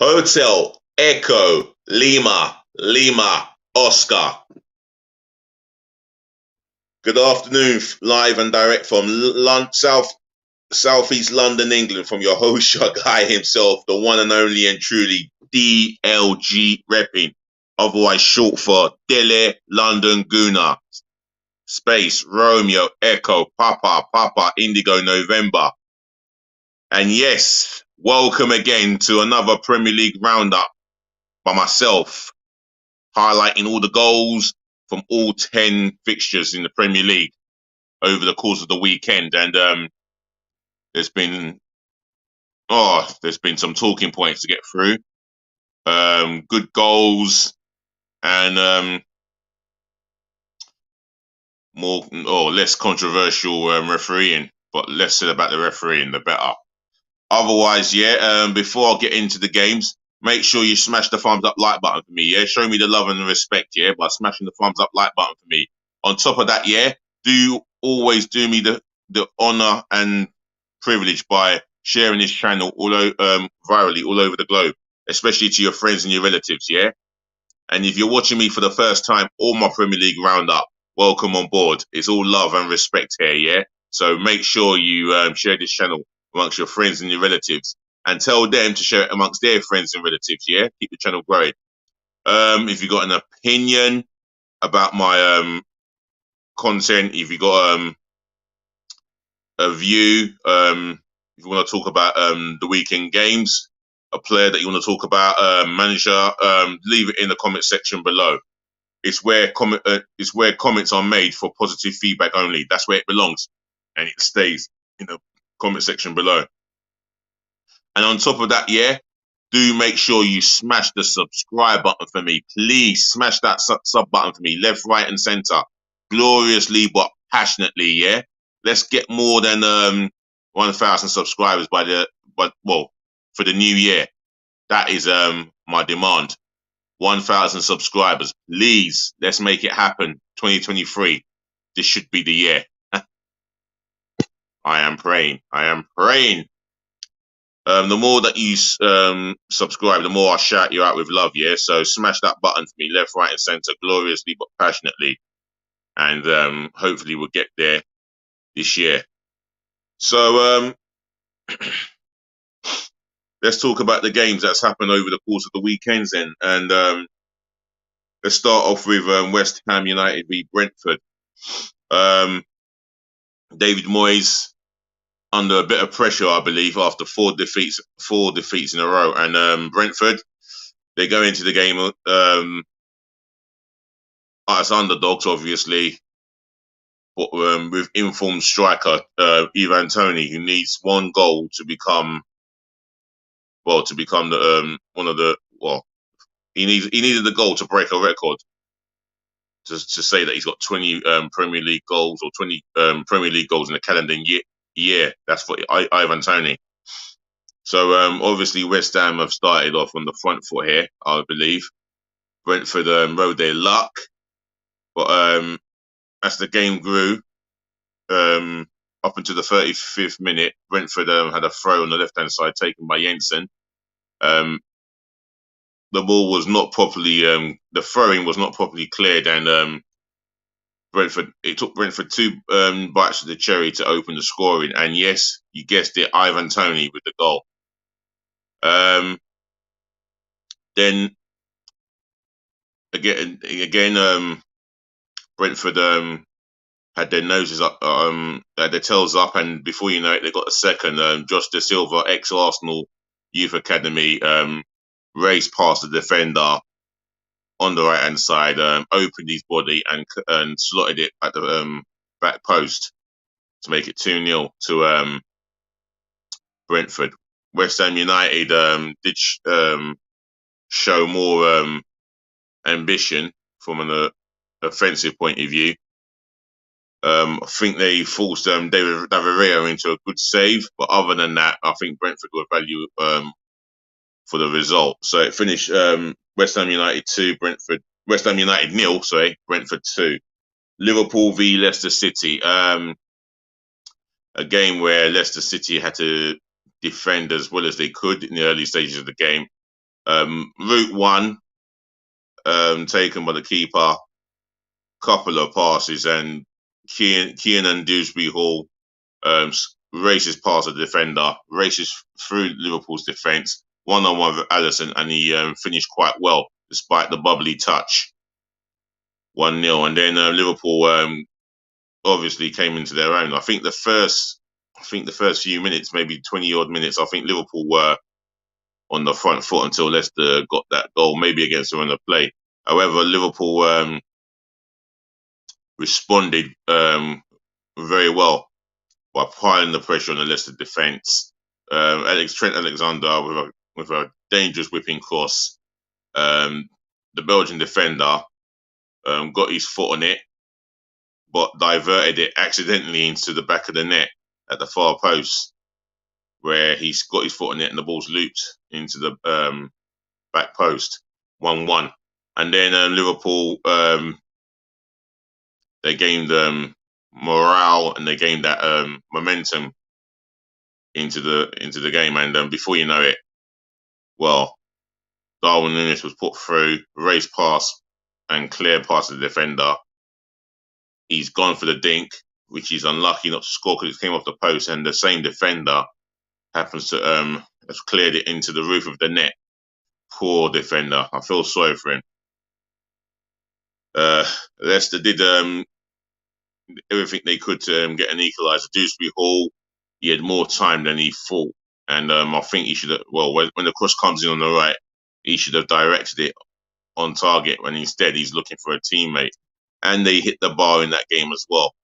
Hotel Echo Lima Lima Oscar. Good afternoon, live and direct from Southeast London, England, from your host, your guy himself, the one and only and truly DLG repping, otherwise short for Dele London Guna. Space Romeo Echo Papa Indigo November. And yes, welcome again to another Premier League roundup by myself, highlighting all the goals from all 10 fixtures in the Premier League over the course of the weekend. And there's been some talking points to get through. Good goals and more or less controversial refereeing, but less said about the refereeing, the better. Otherwise, before I get into the games, make sure you smash the thumbs up like button for me, yeah? Show me the love and the respect, yeah, by smashing the thumbs up like button for me. On top of that, yeah, do always do me the honor and privilege by sharing this channel virally all over the globe, especially to your friends and your relatives, yeah? And if you're watching me for the first time, all my Premier League roundup, welcome on board. It's all love and respect here, yeah? So make sure you share this channel amongst your friends and your relatives, and tell them to share it amongst their friends and relatives, yeah? Keep the channel growing. If you got an opinion about my content, if you got a view, if you want to talk about the weekend games, a player that you want to talk about, manager, leave it in the comment section below. It's where comments are made for positive feedback only. That's where it belongs, and it stays in the comment section below. And on top of that, yeah, do make sure you smash the subscribe button for me. Please smash that sub button for me, left, right, and center, gloriously but passionately. Yeah, let's get more than 1,000 subscribers for the new year. That is my demand. 1,000 subscribers, please. Let's make it happen. 2023. This should be the year. I am praying. The more that you subscribe, the more I shout you out with love, yeah? So smash that button for me, left, right, and center, gloriously but passionately. And hopefully we'll get there this year. So let's talk about the games that's happened over the course of the weekends then. And let's start off with West Ham United v Brentford. David Moyes under a bit of pressure, I believe, after four defeats in a row. And Brentford, they go into the game as underdogs, obviously, but with informed striker Ivan Toney, who needs one goal to become the he needed the goal to break a record to say that he's got 20 Premier League goals or 20 Premier League goals in a calendar year. That's for Ivan Toney. So obviously West Ham have started off on the front foot here, I believe. Brentford rode their luck, but as the game grew, up until the 35th minute, Brentford had a throw on the left-hand side taken by Jensen. The ball was not properly, the throwing was not properly cleared, and it took Brentford two bites of the cherry to open the scoring. And yes, you guessed it, Ivan Toney with the goal. Then again, Brentford had their noses up, had their tails up, and before you know it, they got a second. Josh Da Silva, ex-Arsenal Youth Academy, raced past the defender on the right-hand side, opened his body and slotted it at the back post to make it 2-0 to Brentford. West Ham United did show more ambition from an offensive point of view. I think they forced David Rio into a good save, but other than that, I think Brentford were value for the result. So it finished West Ham United 0, Brentford 2. Liverpool v Leicester City. A game where Leicester City had to defend as well as they could in the early stages of the game. Route one, taken by the keeper, couple of passes, and Kiernan Dewsbury Hall races past the defender, races through Liverpool's defence, one-on-one with Alisson, and he finished quite well despite the bubbly touch. 1-0, and then Liverpool obviously came into their own. I think the first few minutes, maybe 20 odd minutes, I think Liverpool were on the front foot until Leicester got that goal, maybe against the run of play. However, Liverpool responded very well by piling the pressure on the Leicester defence. Trent Alexander with a dangerous whipping cross. The Belgian defender got his foot on it, but diverted it accidentally into the back of the net at the far post, where he's got his foot on it and the ball's looped into the back post. 1-1. And then Liverpool, they gained morale and they gained that momentum into the game. And before you know it, well, Darwin Núñez was put through, raced past and cleared past the defender. He's gone for the dink, which he's unlucky not to score because it came off the post, and the same defender happens to have cleared it into the roof of the net. Poor defender. I feel sorry for him. Leicester did everything they could to get an equaliser. Dewsbury Hall, he had more time than he thought, and I think he should have. Well, when the cross comes in on the right, he should have directed it on target. When instead he's looking for a teammate, and they hit the bar in that game as well.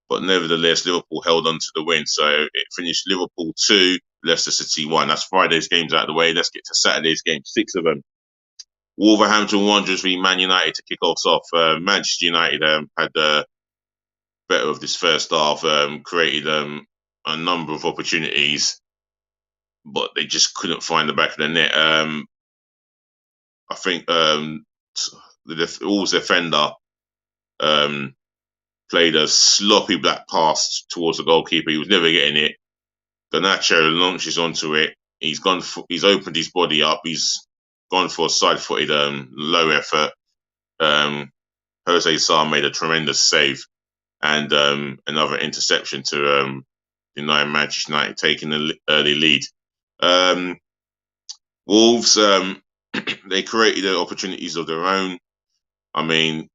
But nevertheless, Liverpool held on to the win, so it finished Liverpool 2, Leicester City 1. That's Friday's games out of the way. Let's get to Saturday's games, 6 of them. Wolverhampton Wanderers v Man United to kick us off. Manchester United had the better of this first half, created a number of opportunities, but they just couldn't find the back of the net. I think the Wolves defender played a sloppy black pass towards the goalkeeper. He was never getting it. Garnacho launches onto it. He's opened his body up. He's gone for a side-footed low effort. Jose Sarr made a tremendous save and another interception to deny Manchester United taking the early lead. Wolves, they created the opportunities of their own. I mean,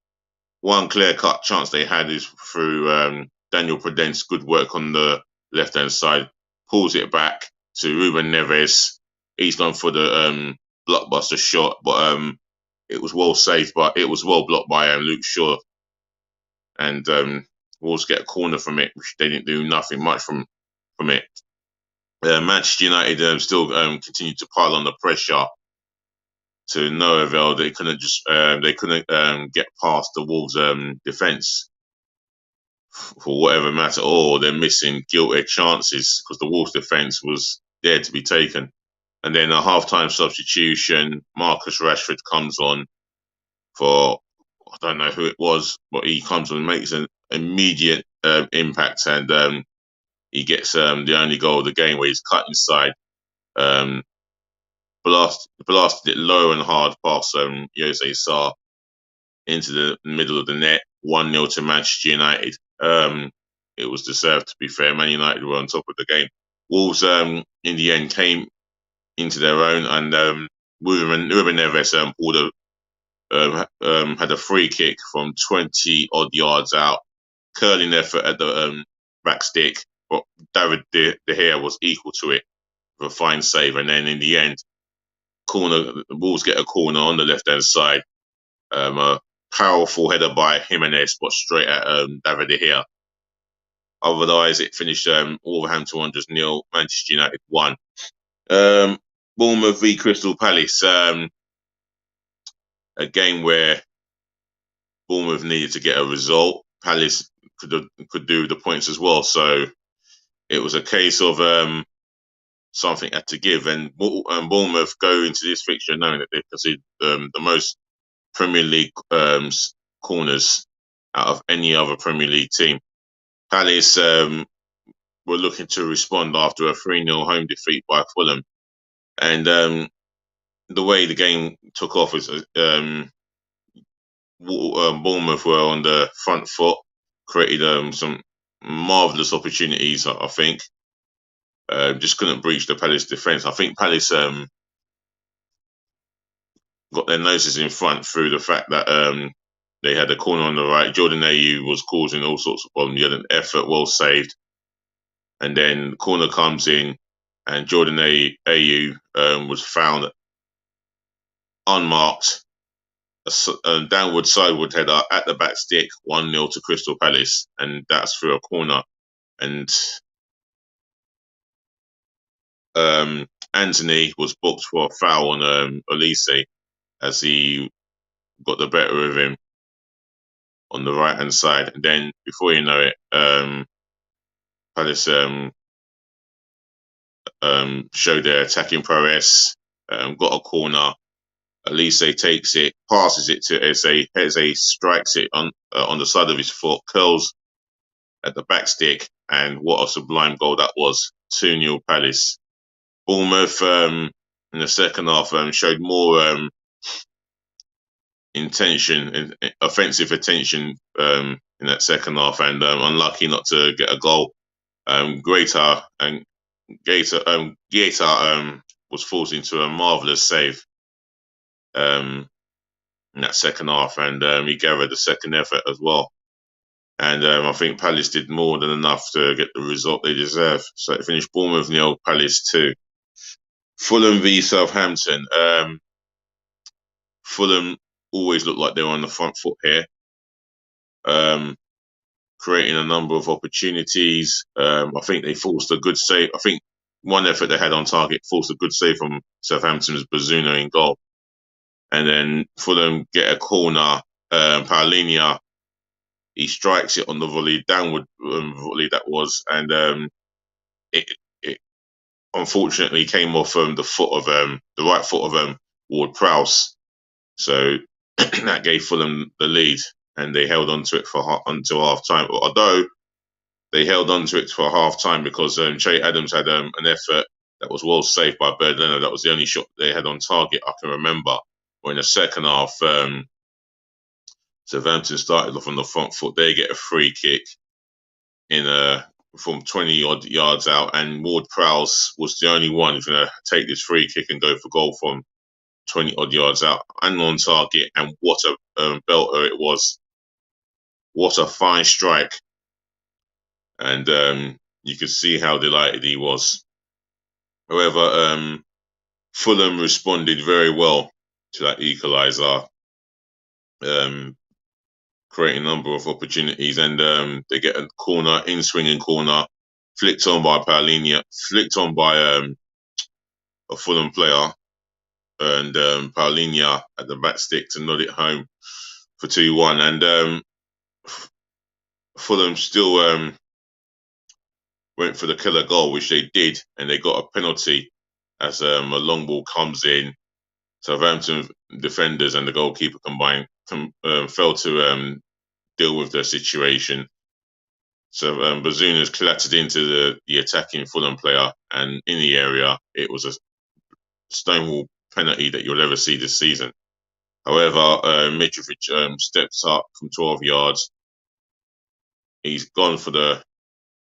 one clear-cut chance they had is through Daniel Prudence's good work on the left-hand side, pulls it back to Ruben Neves. He's gone for the blockbuster shot, but it was well saved, but it was well blocked by Luke Shaw. And Wolves get a corner from it, which they didn't do nothing much from it. Manchester United still continued to pile on the pressure to no avail. They couldn't get past the Wolves' defence for whatever matter, or they're missing gilt-edged chances because the Wolves' defence was there to be taken. And then a half-time substitution, Marcus Rashford comes on for, I don't know who it was, but he comes on and makes an immediate impact, and he gets the only goal of the game where he's cut inside, blasted it low and hard past Jose Sarr into the middle of the net. 1-0 to Manchester United. It was deserved, to be fair. Man United were on top of the game. Wolves, in the end, came into their own, and Ruben Neves had a free kick from 20 odd yards out, curling effort at the back stick, but David De Gea was equal to it with a fine save. And then in the end, the Wolves get a corner on the left hand side. A powerful header by Jimenez, but straight at David De Gea. Otherwise, it finished Wolverhampton Wanderers 0, Manchester United 1. Bournemouth v Crystal Palace. A game where Bournemouth needed to get a result. Palace could do the points as well. So it was a case of something had to give. And Bournemouth go into this fixture knowing that they've conceded the most Premier League corners out of any other Premier League team. Palace were looking to respond after a 3-0 home defeat by Fulham. And the way the game took off was Bournemouth were on the front foot, created some marvellous opportunities, I think. Just couldn't breach the Palace defence. I think Palace got their noses in front through the fact that they had a corner on the right. Jordan Ayew was causing all sorts of problems. He had an effort, well saved. And then the corner comes in, and Jordan Ayew was found unmarked. A downward sideward header at the back stick, 1-0 to Crystal Palace, and that's through a corner. And Anthony was booked for a foul on Elise as he got the better of him on the right hand side. And then before you know it, Palace showed their attacking prowess, got a corner. Elise takes it, passes it to Eze. Eze strikes it on the side of his foot, curls at the back stick, and what a sublime goal that was. 2-0 Palace. Bournemouth in the second half showed more intention, offensive attention in that second half, and unlucky not to get a goal. Gaeta was forced into a marvellous save in that second half, and he gathered the second effort as well. And I think Palace did more than enough to get the result they deserve. So it finished Bournemouth 0, Palace 2. Fulham v Southampton. Fulham always looked like they were on the front foot here, creating a number of opportunities. I think they forced a good save. I think one effort they had on target forced a good save from Southampton's Bazunu in goal. And then Fulham get a corner. Paulinho, he strikes it on the volley, downward volley that was, and it unfortunately came off the foot of the right foot of Ward-Prowse. So that gave Fulham the lead, and they held on to it until half time. But although they held on to it for half time because Che Adams had an effort that was well saved by Bernd Leno. That was the only shot they had on target I can remember. Or in the second half, Southampton started off on the front foot. They get a free kick from 20 odd yards out, and Ward-Prowse was the only one who's going to take this free kick and go for goal from 20 odd yards out and on target. And what a belter it was! What a fine strike! And you could see how delighted he was. However, Fulham responded very well to that equaliser, creating a number of opportunities, and they get a corner, in-swinging corner, flicked on by Paulinho, flicked on by a Fulham player, and Paulinho at the back stick to nod it home for 2-1. And Fulham still went for the killer goal, which they did, and they got a penalty as a long ball comes in. Southampton defenders and the goalkeeper combined fell to deal with the situation. So Bazuna's clattered into the attacking Fulham player, and in the area, it was a stonewall penalty that you'll ever see this season. However, Mitrovic steps up from 12 yards. He's gone for the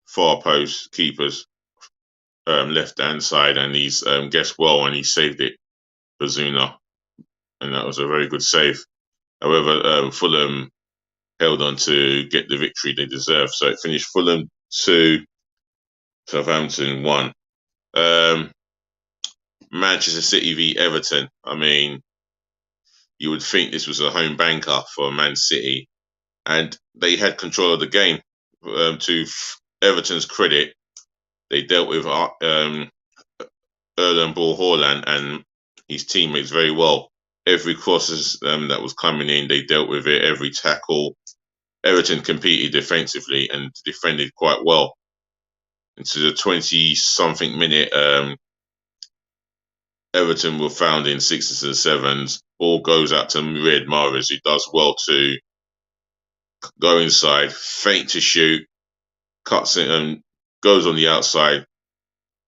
far post keeper's left-hand side, and he's guessed well, and he saved it, Bazuna. And that was a very good save. However, Fulham held on to get the victory they deserved. So it finished Fulham 2, Southampton 1. Manchester City v Everton. I mean, you would think this was a home banker for Man City, and they had control of the game. To Everton's credit, they dealt with Erling Braut Haaland and his teammates very well. Every crosses that was coming in, they dealt with it. Every tackle. Everton competed defensively and defended quite well. Into the 20-something minute, Everton were found in 6s and 7s. Ball goes out to Riyad Mahrez, who does well to go inside, feint to shoot, cuts it and goes on the outside,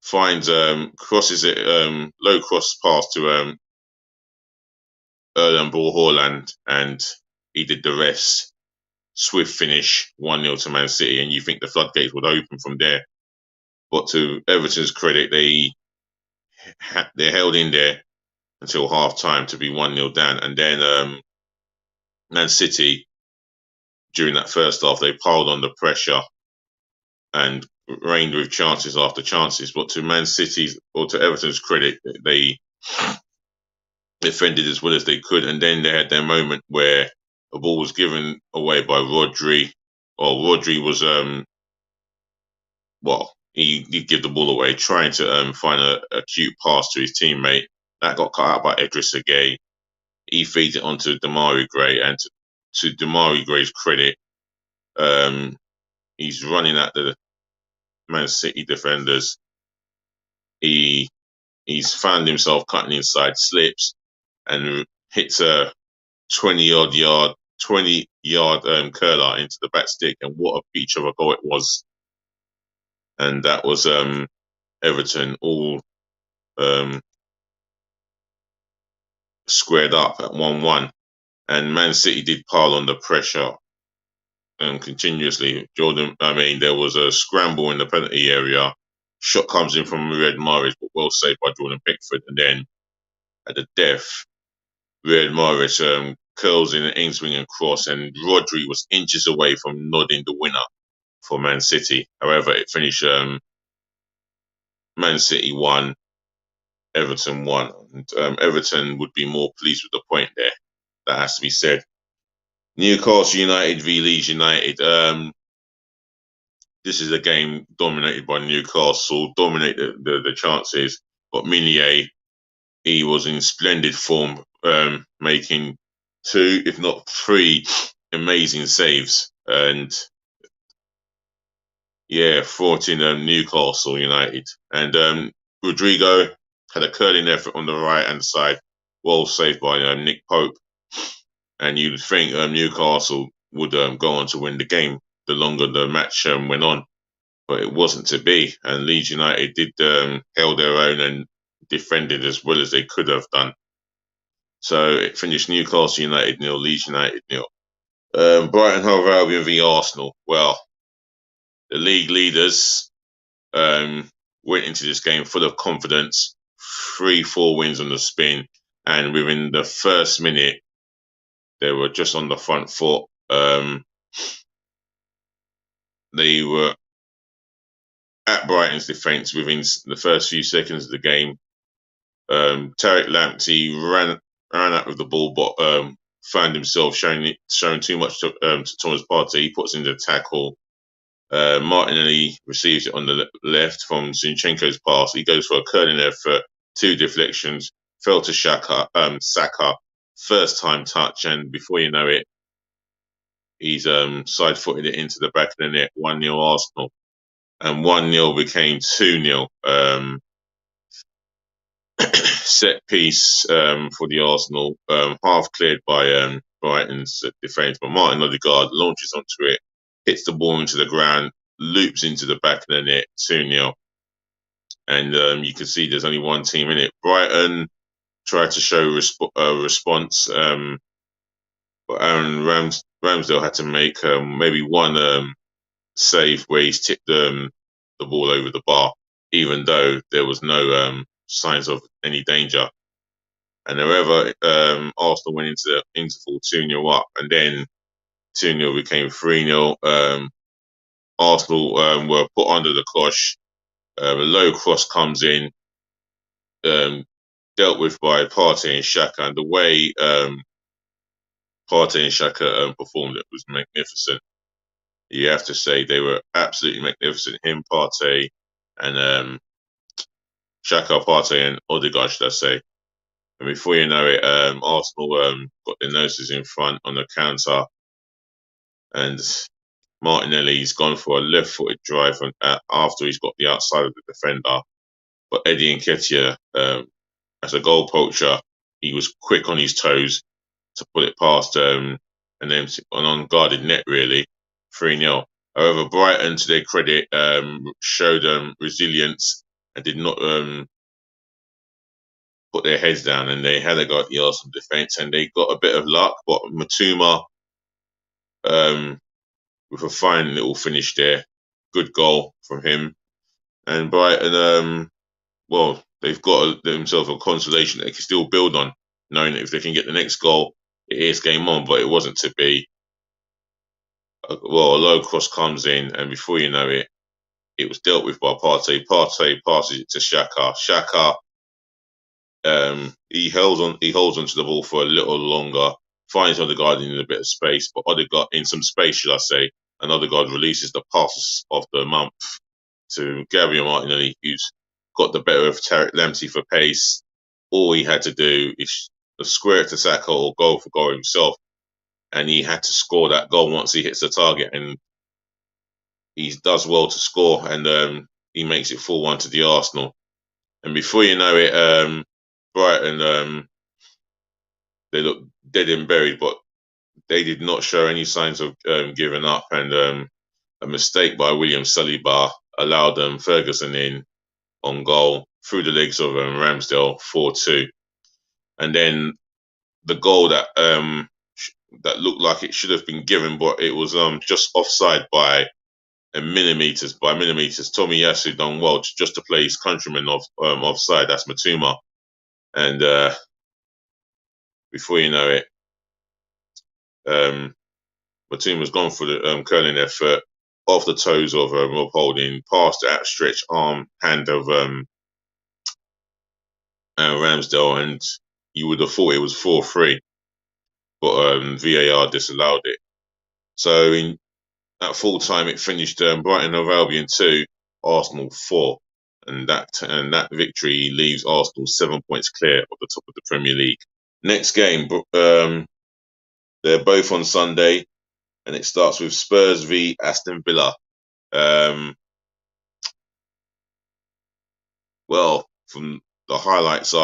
finds crosses it, low cross pass to Erling Braut Haaland, and he did the rest. Swift finish, 1-0 to Man City, and you think the floodgates would open from there. But to Everton's credit, they held in there until half time to be 1-0 down. And then Man City, during that first half, they piled on the pressure and reigned with chances after chances. But to Man City's or to Everton's credit, they defended as well as they could. And then they had their moment where the ball was given away by Rodri. Or Rodri was, he did give the ball away, trying to find a cute pass to his teammate. That got cut out by Idris Gueye. He feeds it onto Demarai Gray, and to Demarai Gray's credit, he's running at the Man City defenders. He's found himself cutting inside, slips, and hits a 20-yard curler into the back stick, and what a peach of a goal it was. And that was Everton all squared up at 1-1. And Man City did pile on the pressure continuously. There was a scramble in the penalty area. Shot comes in from Riyad Mahrez, but well saved by Jordan Pickford. And then at the death, Riyad Mahrez curls in an in-swinging cross, and Rodri was inches away from nodding the winner for Man City. However, it finished Man City 1, Everton 1. And Everton would be more pleased with the point there. That has to be said. Newcastle United v Leeds United. This is a game dominated by Newcastle, dominated the chances, but Meunier, he was in splendid form, making 2, if not 3, amazing saves. And yeah, fought in Newcastle United. And Rodrigo had a curling effort on the right-hand side, well saved by Nick Pope. And you'd think Newcastle would go on to win the game the longer the match went on. But it wasn't to be. And Leeds United did held their own and defended as well as they could have done. So it finished Newcastle United 0, Leeds United 0. Brighton Hove Albion v Arsenal. Well, the league leaders went into this game full of confidence, 3-4 wins on the spin, and within the first minute, they were just on the front foot. They were at Brighton's defence within the first few seconds of the game. Tariq Lamptey ran out with the ball, but found himself showing too much to Thomas Partey. He puts in the tackle. Martinelli receives it on the left from Zinchenko's pass. He goes for a curling effort, 2 deflections, fell to Saka, first time touch, and before you know it, he's side-footed it into the back of the net, 1-0 Arsenal. And 1-0 became 2-0. Set piece for the Arsenal, half cleared by Brighton's defence, but Martin Odegaard launches onto it, hits the ball into the ground, loops into the back of the net, 2-0. And you can see there's only one team in it. Brighton tried to show response, but Aaron Ramsdale had to make maybe one save where he's tipped the ball over the bar, even though there was no signs of any danger. And however, Arsenal went into the interval 2-0 up, and then 2-0 became 3-0. Arsenal were put under the cosh. A low cross comes in, dealt with by Partey and Xhaka, and the way Partey and Xhaka performed, it was magnificent. You have to say they were absolutely magnificent. Him, Partey, and Xhaka, Partey, and Odegaard, should I say. And before you know it, Arsenal got their noses in front on the counter, and Martinelli's gone for a left-footed drive after he's got the outside of the defender. But Eddie Nketiah, as a goal poacher, he was quick on his toes to put it past an unguarded net, really, 3-0. However, Brighton, to their credit, showed resilience and did not put their heads down, and they had a go at the Arsenal defence, and they got a bit of luck. But Matuma, with a fine little finish there, good goal from him, and Brighton, well, they've got themselves a consolation they can still build on, knowing that if they can get the next goal, it is game on. But it wasn't to be. Well, a low cross comes in, and before you know it, it was dealt with by Partey. Partey passes it to Xhaka. Xhaka, he holds onto the ball for a little longer, finds Odegaard in a bit of space, but Odegaard in some space, should I say, and Odegaard releases the pass of the month to Gabriel Martinelli, who's got the better of Tariq Lamptey for pace. All he had to do is square it to Saka or go for goal himself, and he had to score that goal once he hits the target, and he does well to score, and he makes it 4-1 to the Arsenal. And before you know it, Brighton, they look dead and buried, but they did not show any signs of giving up, and a mistake by William Saliba allowed Ferguson in on goal through the legs of Ramsdale, 4-2. And then the goal that that looked like it should have been given, but it was just offside by millimeters. By millimeters, Tomiyasu done well just to play his countryman offside. That's Matuma, and before you know it, Matuma's gone for the curling effort off the toes of Rob Holding, past the outstretched hand of Ramsdale, and you would have thought it was 4-3, but VAR disallowed it. So at full time, it finished Brighton of Albion 2, Arsenal 4, and that victory leaves Arsenal 7 points clear of the top of the Premier League. Next game, they're both on Sunday, and it starts with Spurs v Aston Villa. Well, from the highlights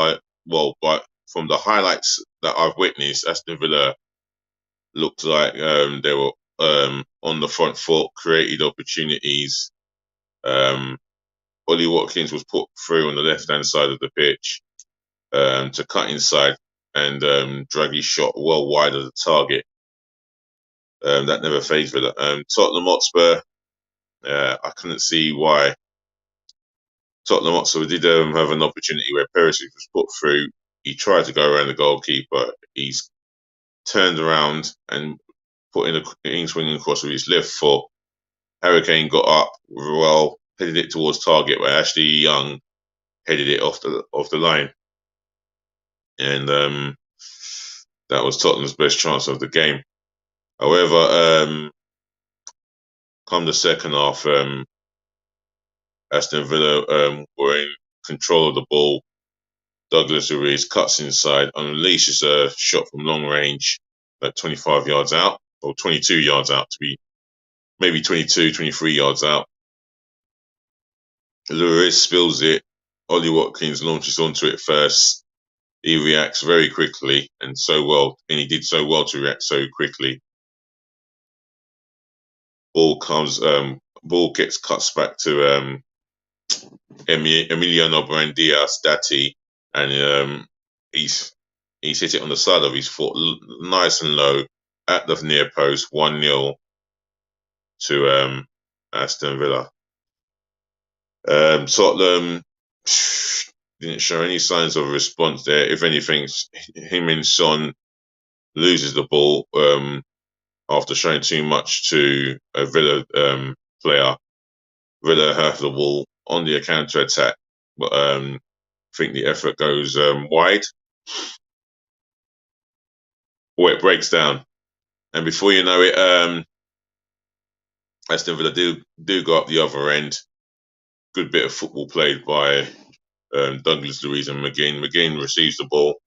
from the highlights that I've witnessed, Aston Villa looked like they were on the front foot, created opportunities. Ollie Watkins was put through on the left-hand side of the pitch to cut inside and drag his shot well wide of the target. That never phased Villa. Tottenham Hotspur, I couldn't see why. Tottenham Hotspur did have an opportunity where Perisic was put through. He tried to go around the goalkeeper. He's turned around and put in a swinging cross with his left foot. Harry Kane got up well, headed it towards target, where Ashley Young headed it off the line, and that was Tottenham's best chance of the game. However, come the second half, Aston Villa were in control of the ball. Douglas Luiz cuts inside, unleashes a shot from long range, at 25 yards out, or 22 yards out to be, maybe 22, 23 yards out. Luiz spills it. Ollie Watkins launches onto it first. He reacts very quickly and he did so well to react so quickly. Ball gets cuts back to Emiliano Buendia Stati, and he's hit it on the side of his foot, nice and low at the near post, 1-0 to Aston Villa. Tottenham didn't show any signs of response there. If anything, Heung-min Son loses the ball after showing too much to a Villa player. Villa have the ball on the counter attack, but I think the effort goes wide, or it breaks down, and before you know it, Aston Villa do go up the other end. Good bit of football played by Douglas Luiz and McGinn. McGinn receives the ball,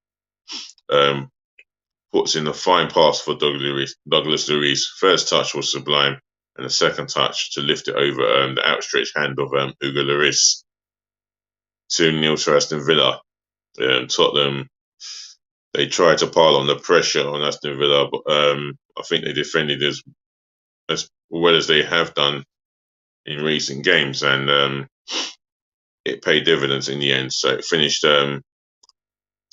puts in a fine pass for Douglas Luiz. First touch was sublime, and the second touch to lift it over the outstretched hand of Hugo Lloris. 2-0 to Aston Villa. Tottenham, they tried to pile on the pressure on Aston Villa, but I think they defended as well as they have done in recent games, and it paid dividends in the end. So it finished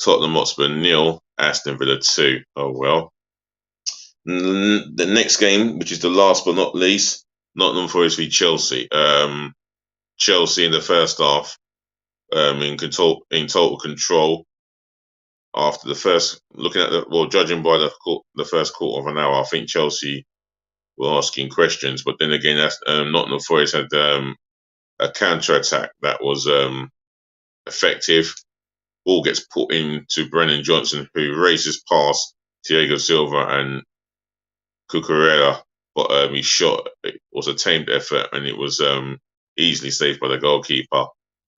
Tottenham Hotspur 0, Aston Villa 2. Oh well. The next game, which is the last but not least, Nottingham Forest v Chelsea. Chelsea in the first half, in total control. After the first, looking at judging by the first quarter of an hour, I think Chelsea were asking questions. But then again, Nottingham Forest had a counter attack that was effective. Ball gets put into Brennan Johnson, who races past Thiago Silva and Cucurella, but he shot. It was a tamed effort, and it was easily saved by the goalkeeper.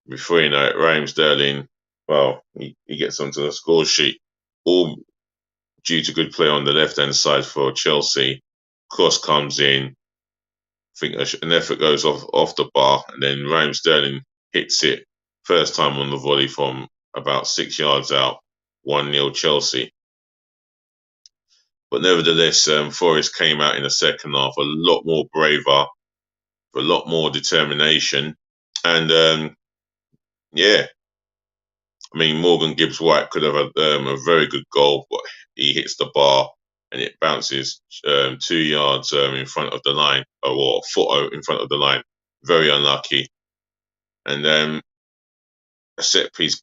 Before you know it, Raheem Sterling, well, he gets onto the score sheet, all due to good play on the left-hand side for Chelsea. Cross comes in. I think an effort goes off the bar, and then Raheem Sterling hits it first time on the volley from about 6 yards out. 1-0 Chelsea. But nevertheless, Forest came out in the second half a lot more braver, a lot more determination. And yeah, I mean, Morgan Gibbs White could have a very good goal, but he hits the bar and it bounces 2 yards in front of the line, or a foot in front of the line. Very unlucky. And then a set piece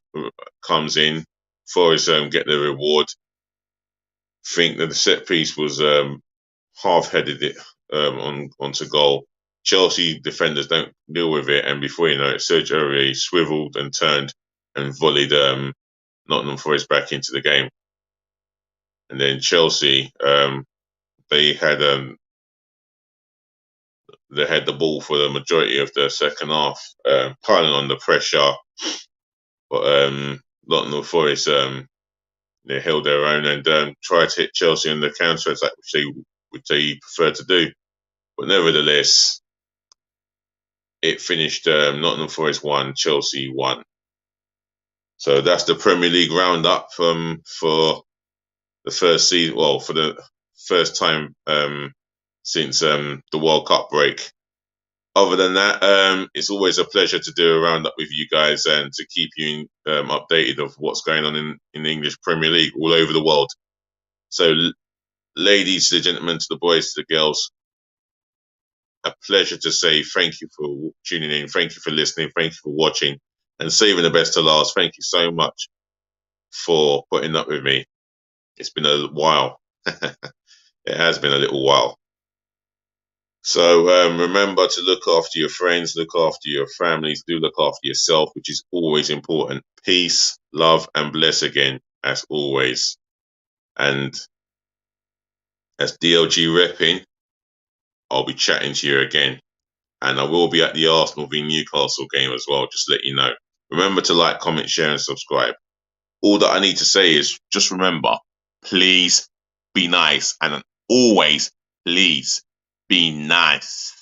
comes in. Forest get the reward. Think that the set piece was half-headed it onto goal. Chelsea defenders don't deal with it, and before you know it, Serge Aurier swiveled and turned and volleyed Nottingham Forest back into the game. And then Chelsea, they had the ball for the majority of the second half, piling on the pressure. But Nottingham Forest, they held their own and tried to hit Chelsea in the counter attack, which they prefer to do. But nevertheless, it finished Nottingham Forest 1, Chelsea 1. So that's the Premier League roundup for the first season. Well, for the first time since the World Cup break. Other than that, it's always a pleasure to do a roundup with you guys and to keep you updated of what's going on in the English Premier League all over the world. So, ladies, to the gentlemen, to the boys, to the girls, a pleasure to say thank you for tuning in, thank you for listening, thank you for watching, and saving the best to last. Thank you so much for putting up with me. It's been a while. It has been a little while. So remember to look after your friends, look after your families, do look after yourself, which is always important. Peace, love, and bless again, as always. And as DLG repping, I'll be chatting to you again. And I will be at the Arsenal v Newcastle game as well, just to let you know. Remember to like, comment, share, and subscribe. All that I need to say is just remember, please be nice. And always, please be nice.